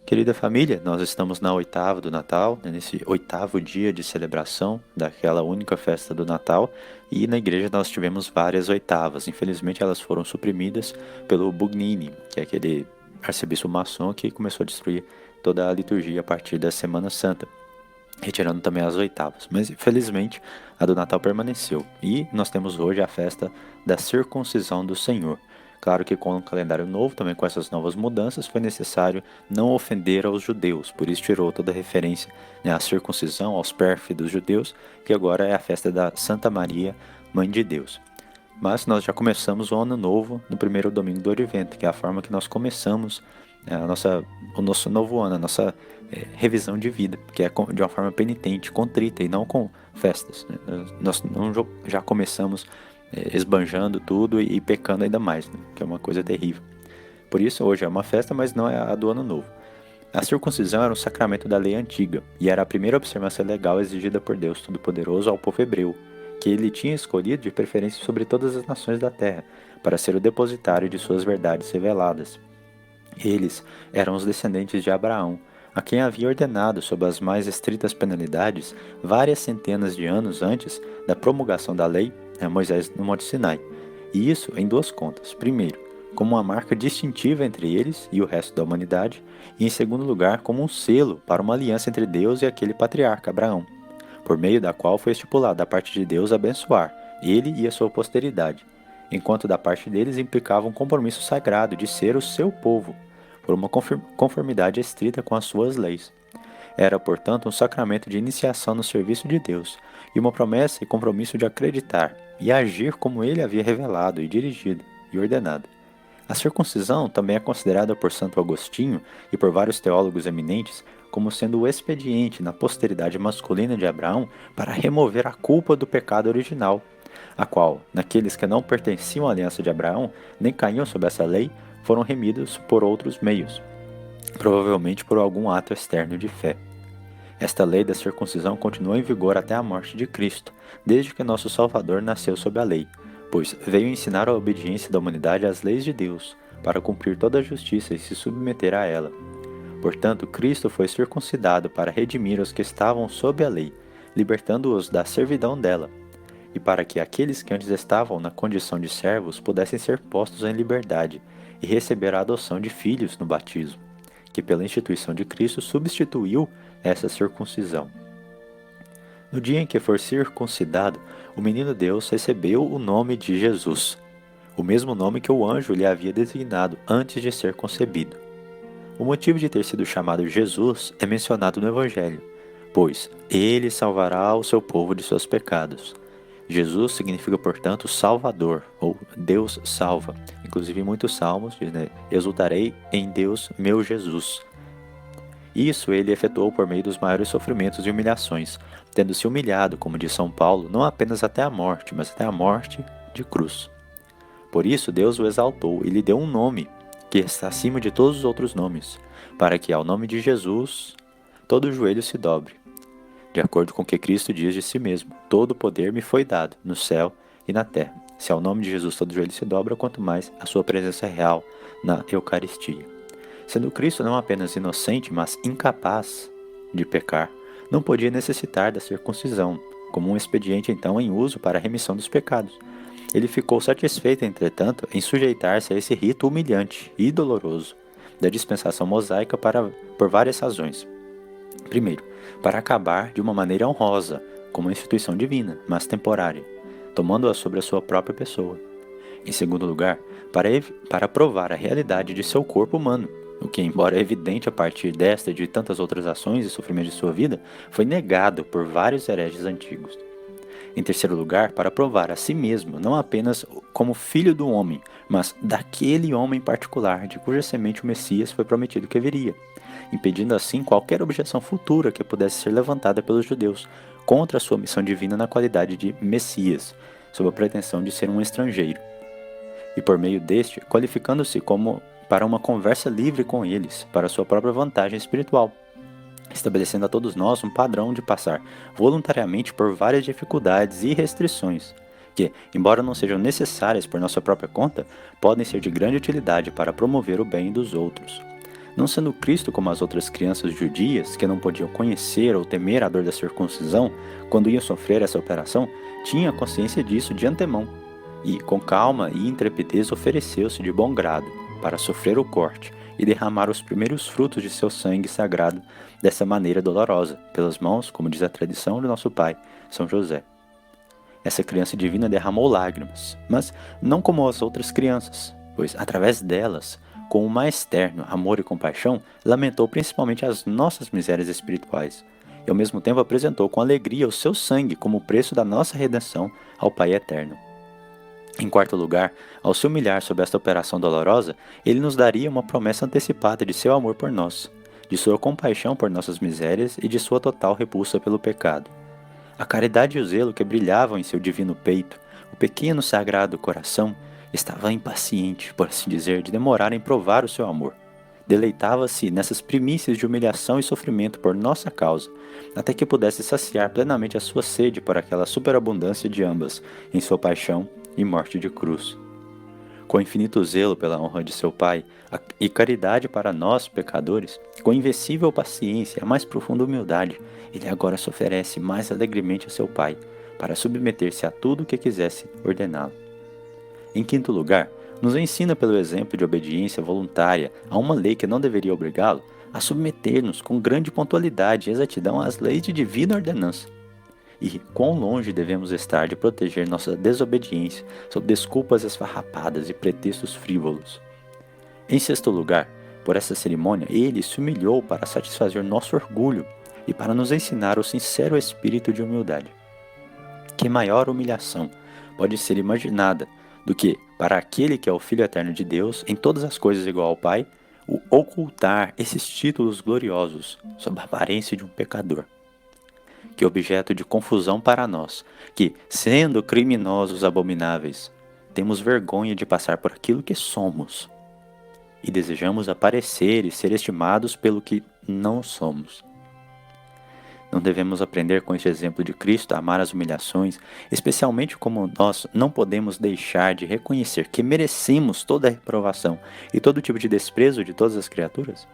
Querida família, nós estamos na oitava do Natal, né, nesse oitavo dia de celebração daquela única festa do Natal, e na igreja nós tivemos várias oitavas. Infelizmente elas foram suprimidas pelo Bugnini, que é aquele arcebispo maçom que começou a destruir toda a liturgia a partir da Semana Santa, retirando também as oitavas. Mas infelizmente a do Natal permaneceu, e nós temos hoje a festa da circuncisão do Senhor. Claro que com o calendário novo, também com essas novas mudanças, foi necessário não ofender aos judeus, por isso tirou toda a referência, né, à circuncisão, aos pérfidos judeus, que agora é a festa da Santa Maria, Mãe de Deus. Mas nós já começamos o ano novo no primeiro domingo do Advento, que é a forma que nós começamos o nosso novo ano, a nossa revisão de vida, que é de uma forma penitente, contrita e não com festas, né? Nós não já começamos esbanjando tudo e pecando ainda mais, né? Que é uma coisa terrível. Por isso hoje é uma festa, mas não é a do ano novo. A circuncisão era um sacramento da lei antiga e era a primeira observância legal exigida por Deus Todo-Poderoso ao povo hebreu, que ele tinha escolhido de preferência sobre todas as nações da terra, para ser o depositário de suas verdades reveladas. Eles eram os descendentes de Abraão, a quem havia ordenado, sob as mais estritas penalidades, várias centenas de anos antes da promulgação da lei, a Moisés no Monte Sinai. E isso em duas contas. Primeiro, como uma marca distintiva entre eles e o resto da humanidade, e em segundo lugar, como um selo para uma aliança entre Deus e aquele patriarca Abraão, por meio da qual foi estipulado da parte de Deus abençoar ele e a sua posteridade, enquanto da parte deles implicava um compromisso sagrado de ser o seu povo, por uma conformidade estrita com as suas leis. Era, portanto, um sacramento de iniciação no serviço de Deus, e uma promessa e compromisso de acreditar e agir como ele havia revelado e dirigido e ordenado. A circuncisão também é considerada por Santo Agostinho e por vários teólogos eminentes como sendo o expediente na posteridade masculina de Abraão para remover a culpa do pecado original, a qual, naqueles que não pertenciam à aliança de Abraão, nem caíam sob essa lei, foram remidos por outros meios, provavelmente por algum ato externo de fé. Esta lei da circuncisão continuou em vigor até a morte de Cristo, desde que nosso Salvador nasceu sob a lei, pois veio ensinar a obediência da humanidade às leis de Deus, para cumprir toda a justiça e se submeter a ela. Portanto, Cristo foi circuncidado para redimir os que estavam sob a lei, libertando-os da servidão dela, e para que aqueles que antes estavam na condição de servos pudessem ser postos em liberdade e receber a adoção de filhos no batismo, que pela instituição de Cristo substituiu essa circuncisão. No dia em que for circuncidado, o menino Deus recebeu o nome de Jesus, o mesmo nome que o anjo lhe havia designado antes de ser concebido. O motivo de ter sido chamado Jesus é mencionado no Evangelho, pois ele salvará o seu povo de seus pecados. Jesus significa, portanto, Salvador, ou Deus salva. Inclusive, em muitos salmos diz, né, exultarei em Deus, meu Jesus. Isso ele efetuou por meio dos maiores sofrimentos e humilhações, tendo se humilhado, como diz São Paulo, não apenas até a morte, mas até a morte de cruz. Por isso, Deus o exaltou e lhe deu um nome, que está acima de todos os outros nomes, para que, ao nome de Jesus, todo joelho se dobre. De acordo com o que Cristo diz de si mesmo, todo o poder me foi dado, no céu e na terra. Se ao nome de Jesus todo joelho se dobra, quanto mais a sua presença real na Eucaristia. Sendo Cristo não apenas inocente, mas incapaz de pecar, não podia necessitar da circuncisão, como um expediente então em uso para a remissão dos pecados. Ele ficou satisfeito, entretanto, em sujeitar-se a esse rito humilhante e doloroso da dispensação mosaica por várias razões. Primeiro, para acabar de uma maneira honrosa, como uma instituição divina, mas temporária, tomando-a sobre a sua própria pessoa. Em segundo lugar, para provar a realidade de seu corpo humano, o que, embora evidente a partir desta e de tantas outras ações e sofrimentos de sua vida, foi negado por vários hereges antigos. Em terceiro lugar, para provar a si mesmo, não apenas como filho do homem, mas daquele homem particular, de cuja semente o Messias foi prometido que viria, impedindo assim qualquer objeção futura que pudesse ser levantada pelos judeus contra a sua missão divina na qualidade de Messias, sob a pretensão de ser um estrangeiro. E por meio deste, qualificando-se como para uma conversa livre com eles, para sua própria vantagem espiritual, estabelecendo a todos nós um padrão de passar voluntariamente por várias dificuldades e restrições, que, embora não sejam necessárias por nossa própria conta, podem ser de grande utilidade para promover o bem dos outros. Não sendo Cristo como as outras crianças judias, que não podiam conhecer ou temer a dor da circuncisão quando iam sofrer essa operação, tinha consciência disso de antemão, e, com calma e intrepidez, ofereceu-se de bom grado para sofrer o corte e derramar os primeiros frutos de seu sangue sagrado dessa maneira dolorosa, pelas mãos, como diz a tradição de nosso pai, São José. Essa criança divina derramou lágrimas, mas não como as outras crianças, pois, através delas, com o mais terno amor e compaixão, lamentou principalmente as nossas misérias espirituais, e ao mesmo tempo apresentou com alegria o seu sangue como preço da nossa redenção ao Pai Eterno. Em quarto lugar, ao se humilhar sob esta operação dolorosa, ele nos daria uma promessa antecipada de seu amor por nós, de sua compaixão por nossas misérias e de sua total repulsa pelo pecado. A caridade e o zelo que brilhavam em seu divino peito, o pequeno sagrado coração, estava impaciente, por assim dizer, de demorar em provar o seu amor. Deleitava-se nessas primícias de humilhação e sofrimento por nossa causa, até que pudesse saciar plenamente a sua sede por aquela superabundância de ambas, em sua paixão e morte de cruz. Com infinito zelo pela honra de seu Pai e caridade para nós, pecadores, com invencível paciência e a mais profunda humildade, ele agora se oferece mais alegremente a seu Pai, para submeter-se a tudo o que quisesse ordená-lo. Em quinto lugar, nos ensina pelo exemplo de obediência voluntária a uma lei que não deveria obrigá-lo a submeter-nos com grande pontualidade e exatidão às leis de divina ordenança. E quão longe devemos estar de proteger nossa desobediência sob desculpas esfarrapadas e pretextos frívolos. Em sexto lugar, por essa cerimônia, ele se humilhou para satisfazer nosso orgulho e para nos ensinar o sincero espírito de humildade. Que maior humilhação pode ser imaginada do que, para aquele que é o Filho eterno de Deus, em todas as coisas igual ao Pai, o ocultar esses títulos gloriosos sob a aparência de um pecador? Que objeto de confusão para nós, que, sendo criminosos abomináveis, temos vergonha de passar por aquilo que somos, e desejamos aparecer e ser estimados pelo que não somos. Não devemos aprender com este exemplo de Cristo a amar as humilhações, especialmente como nós não podemos deixar de reconhecer que merecemos toda a reprovação e todo tipo de desprezo de todas as criaturas?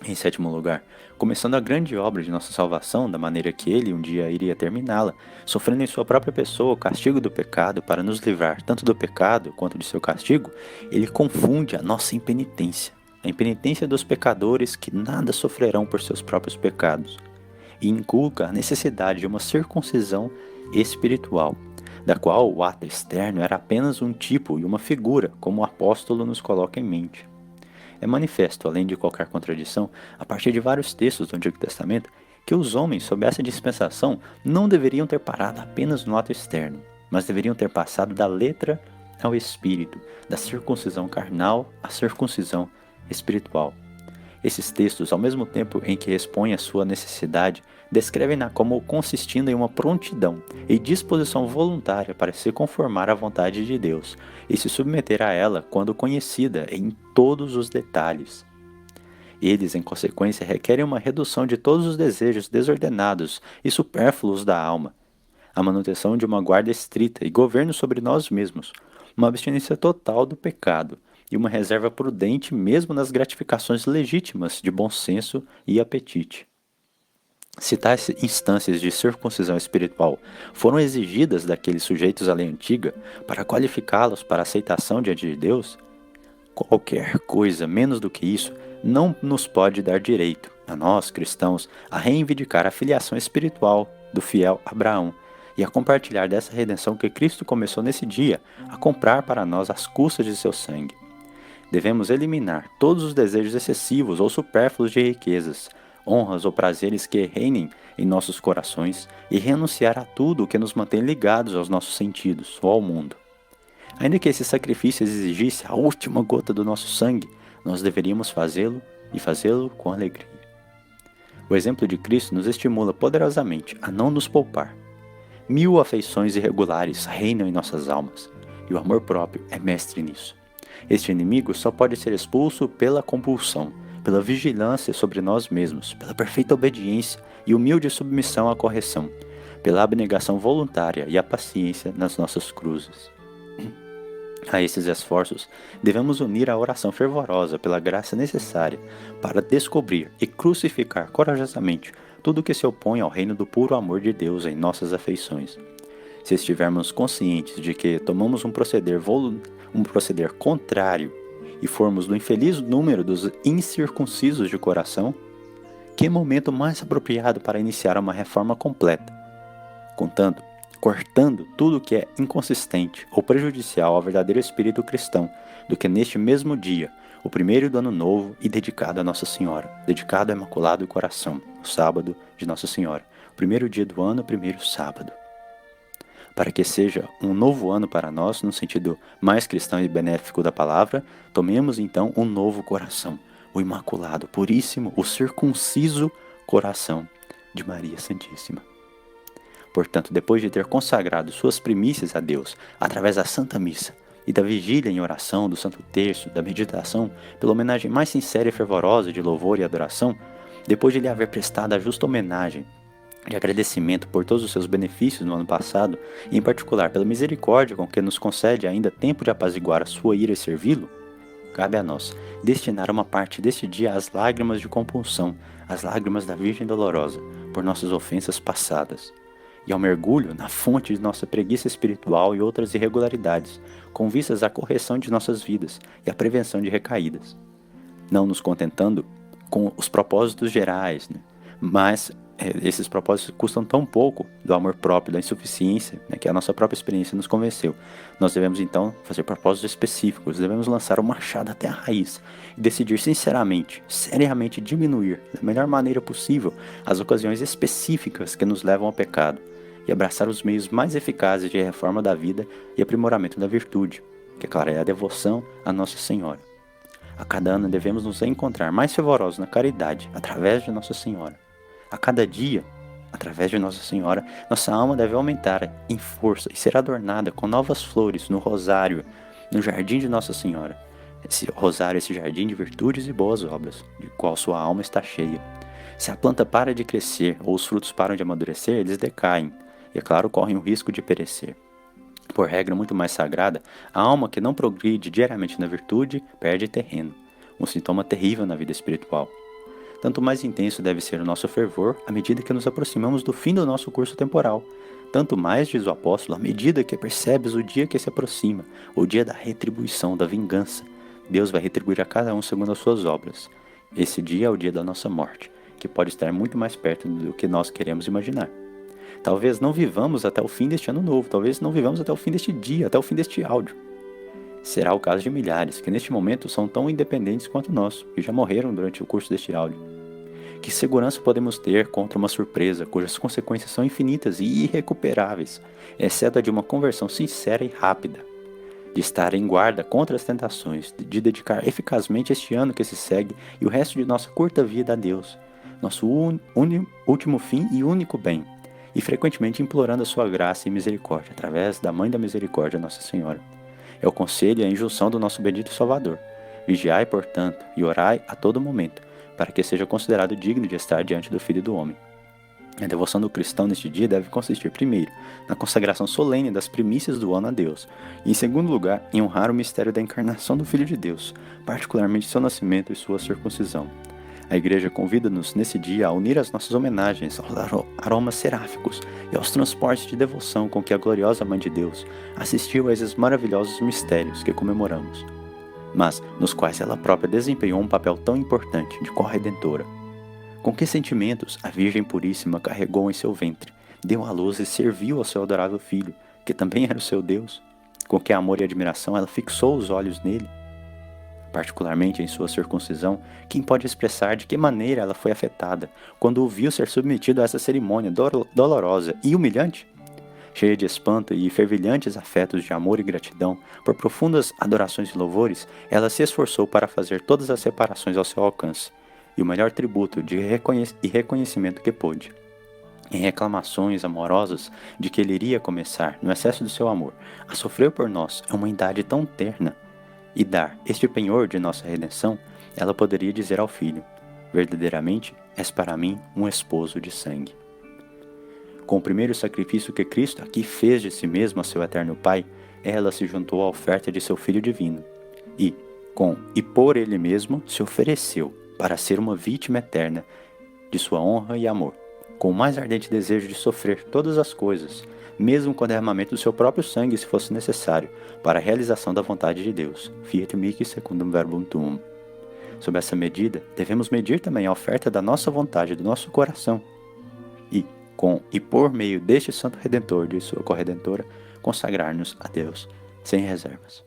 Em sétimo lugar, começando a grande obra de nossa salvação da maneira que ele um dia iria terminá-la, sofrendo em sua própria pessoa o castigo do pecado para nos livrar tanto do pecado quanto de seu castigo, ele confunde a nossa impenitência, a impenitência dos pecadores que nada sofrerão por seus próprios pecados, e inculca a necessidade de uma circuncisão espiritual, da qual o ato externo era apenas um tipo e uma figura, como o apóstolo nos coloca em mente. É manifesto, além de qualquer contradição, a partir de vários textos do Antigo Testamento, que os homens, sob essa dispensação, não deveriam ter parado apenas no ato externo, mas deveriam ter passado da letra ao espírito, da circuncisão carnal à circuncisão espiritual. Esses textos, ao mesmo tempo em que expõem a sua necessidade, descrevem-na como consistindo em uma prontidão e disposição voluntária para se conformar à vontade de Deus e se submeter a ela quando conhecida em todos os detalhes. Eles, em consequência, requerem uma redução de todos os desejos desordenados e supérfluos da alma, a manutenção de uma guarda estrita e governo sobre nós mesmos, uma abstinência total do pecado, e uma reserva prudente mesmo nas gratificações legítimas de bom senso e apetite. Se tais instâncias de circuncisão espiritual foram exigidas daqueles sujeitos à lei antiga para qualificá-los para a aceitação diante de Deus, qualquer coisa menos do que isso não nos pode dar direito, a nós cristãos, a reivindicar a filiação espiritual do fiel Abraão e a compartilhar dessa redenção que Cristo começou nesse dia a comprar para nós às custas de seu sangue. Devemos eliminar todos os desejos excessivos ou supérfluos de riquezas, honras ou prazeres que reinem em nossos corações e renunciar a tudo o que nos mantém ligados aos nossos sentidos ou ao mundo. Ainda que esse sacrifício exigisse a última gota do nosso sangue, nós deveríamos fazê-lo e fazê-lo com alegria. O exemplo de Cristo nos estimula poderosamente a não nos poupar. 1000 afeições irregulares reinam em nossas almas, e o amor próprio é mestre nisso. Este inimigo só pode ser expulso pela compulsão, pela vigilância sobre nós mesmos, pela perfeita obediência e humilde submissão à correção, pela abnegação voluntária e a paciência nas nossas cruzes. A esses esforços, devemos unir a oração fervorosa pela graça necessária para descobrir e crucificar corajosamente tudo o que se opõe ao reino do puro amor de Deus em nossas afeições. Se estivermos conscientes de que tomamos um proceder contrário e formos do infeliz número dos incircuncisos de coração, que momento mais apropriado para iniciar uma reforma completa? Contanto, cortando tudo que é inconsistente ou prejudicial ao verdadeiro espírito cristão, do que neste mesmo dia, o primeiro do ano novo e dedicado a Nossa Senhora, dedicado ao Imaculado Coração, o sábado de Nossa Senhora, o primeiro dia do ano, o primeiro sábado. Para que seja um novo ano para nós, no sentido mais cristão e benéfico da palavra, tomemos então um novo coração, o Imaculado, Puríssimo, o circunciso coração de Maria Santíssima. Portanto, depois de ter consagrado suas primícias a Deus, através da Santa Missa e da vigília em oração, do Santo Terço, da meditação, pela homenagem mais sincera e fervorosa de louvor e adoração, depois de lhe haver prestado a justa homenagem de agradecimento por todos os seus benefícios no ano passado, e em particular pela misericórdia com que nos concede ainda tempo de apaziguar a sua ira e servi-lo, cabe a nós destinar uma parte deste dia às lágrimas de compunção, às lágrimas da Virgem Dolorosa, por nossas ofensas passadas, e ao mergulho na fonte de nossa preguiça espiritual e outras irregularidades, com vistas à correção de nossas vidas e à prevenção de recaídas. Não nos contentando com os propósitos gerais, mas esses propósitos custam tão pouco do amor próprio, da insuficiência, que a nossa própria experiência nos convenceu. Nós devemos então fazer propósitos específicos, devemos lançar o machado até a raiz e decidir sinceramente, seriamente diminuir, da melhor maneira possível, as ocasiões específicas que nos levam ao pecado e abraçar os meios mais eficazes de reforma da vida e aprimoramento da virtude, que, claro, é a devoção a Nossa Senhora. A cada ano devemos nos encontrar mais fervorosos na caridade, através de Nossa Senhora. A cada dia, através de Nossa Senhora, nossa alma deve aumentar em força e ser adornada com novas flores no rosário, no jardim de Nossa Senhora. Esse rosário, esse jardim de virtudes e boas obras, de qual sua alma está cheia. Se a planta para de crescer ou os frutos param de amadurecer, eles decaem e, é claro, correm o risco de perecer. Por regra muito mais sagrada, a alma que não progride diariamente na virtude perde terreno, um sintoma terrível na vida espiritual. Tanto mais intenso deve ser o nosso fervor à medida que nos aproximamos do fim do nosso curso temporal. Tanto mais, diz o apóstolo, à medida que percebes o dia que se aproxima, o dia da retribuição, da vingança. Deus vai retribuir a cada um segundo as suas obras. Esse dia é o dia da nossa morte, que pode estar muito mais perto do que nós queremos imaginar. Talvez não vivamos até o fim deste ano novo, talvez não vivamos até o fim deste dia, até o fim deste áudio. Será o caso de milhares, que neste momento são tão independentes quanto nós, e já morreram durante o curso deste áudio. Que segurança podemos ter contra uma surpresa cujas consequências são infinitas e irrecuperáveis, exceto a de uma conversão sincera e rápida? De estar em guarda contra as tentações, de dedicar eficazmente este ano que se segue e o resto de nossa curta vida a Deus, nosso último fim e único bem, e frequentemente implorando a sua graça e misericórdia, através da Mãe da Misericórdia, Nossa Senhora. É o conselho e a injunção do nosso bendito Salvador. Vigiai, portanto, e orai a todo momento, para que seja considerado digno de estar diante do Filho do Homem. A devoção do cristão neste dia deve consistir, primeiro, na consagração solene das primícias do ano a Deus, e, em segundo lugar, em honrar o mistério da encarnação do Filho de Deus, particularmente seu nascimento e sua circuncisão. A Igreja convida-nos nesse dia a unir as nossas homenagens aos aromas seráficos e aos transportes de devoção com que a gloriosa Mãe de Deus assistiu a esses maravilhosos mistérios que comemoramos, mas nos quais ela própria desempenhou um papel tão importante de corredentora. Com que sentimentos a Virgem Puríssima carregou em seu ventre, deu à luz e serviu ao seu adorável Filho, que também era o seu Deus? Com que amor e admiração ela fixou os olhos nele? Particularmente em sua circuncisão, quem pode expressar de que maneira ela foi afetada quando o viu ser submetido a essa cerimônia dolorosa e humilhante? Cheia de espanto e fervilhantes afetos de amor e gratidão, por profundas adorações e louvores, ela se esforçou para fazer todas as reparações ao seu alcance, e o melhor tributo de reconhecimento que pôde. Em reclamações amorosas de que ele iria começar, no excesso do seu amor, a sofrer por nós a uma idade tão terna, e dar este penhor de nossa redenção, ela poderia dizer ao filho: verdadeiramente és para mim um esposo de sangue. Com o primeiro sacrifício que Cristo aqui fez de si mesmo a seu eterno Pai, ela se juntou à oferta de seu Filho divino, e, por ele mesmo, se ofereceu para ser uma vítima eterna de sua honra e amor, com o mais ardente desejo de sofrer todas as coisas, mesmo com o derramamento do seu próprio sangue, se fosse necessário, para a realização da vontade de Deus. Fiat mihi secundum verbum tuum. Sob essa medida, devemos medir também a oferta da nossa vontade, do nosso coração, e, por meio deste Santo Redentor, de sua corredentora, consagrar-nos a Deus, sem reservas.